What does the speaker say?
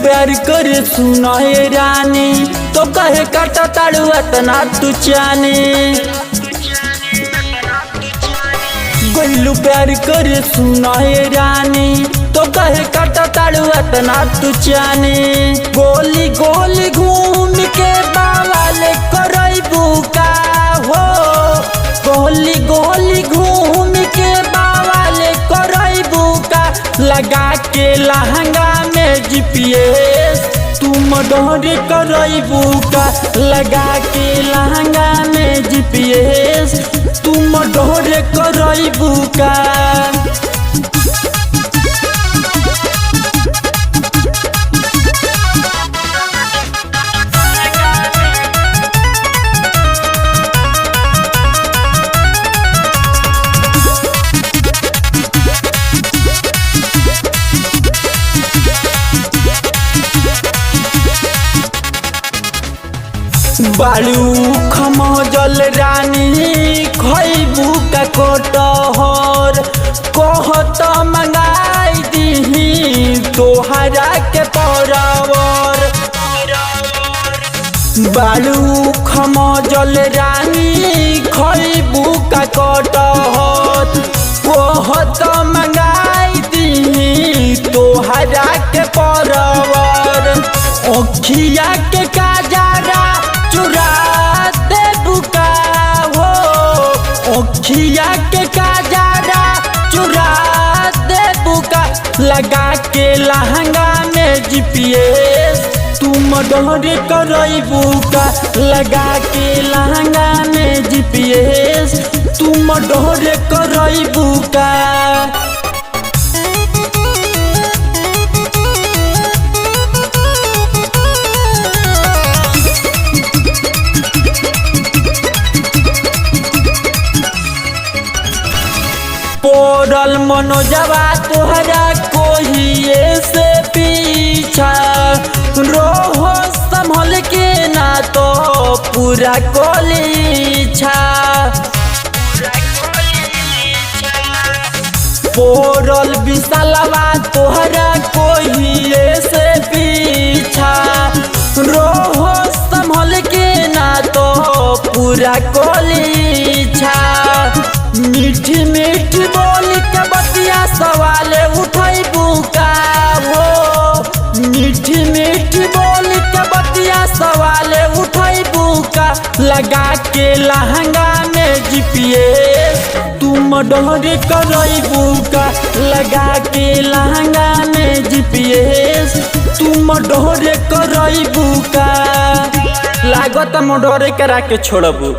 प्यार करे सुनाए रानी तो कहे काटा ताड़ू इतना तू जाने। गइलू प्यार करे सुनाए रानी तो कहे काटा ताड़ू इतना तू जाने। गोली गोली घूम के बावल करैबू का हो, गोली गोली घूम के बावल करैबू का। लगा के लहंगा में GPS तुम डर करैबू का। लगा के लहंगा में GPS तुम डर करैबू का। बालू खमजल रानी खैबू का कटहर। कहत मंगाई दीही तोहरा के परवर। बालू खमजल रानी खैबू का कटहर। कहत मंगाई दीही तोहरा के परवर। ओखिया के काजरा चुरा दे बुका हो, ओखिया के काजरा चुरा दे बुका। लगा के लहंगा में GPS तुम डर करैबू का। लगा के लहंगा में GPS तुम डर करैबू का। पोरल मनोजवा तोहरा कोहिए से पीछा। रोहो संभल के ना तो पूरा कोलीछा। पोरल विशालवा तोहरा कोहिए से पीछा। रोहो संभल के ना तो पूरा कोलीछा। मीठी मीठी बोल के बतिया सवाल उठैबू का हो। मीठी मीठी बोल के बतिया सवाल उठैबू का। लगा के लहंगा में GPS तुम डर करैबू का। लगा के लहंगा में GPS तुम डर करैबू का। लागत मोडरे करा के छोड़बू।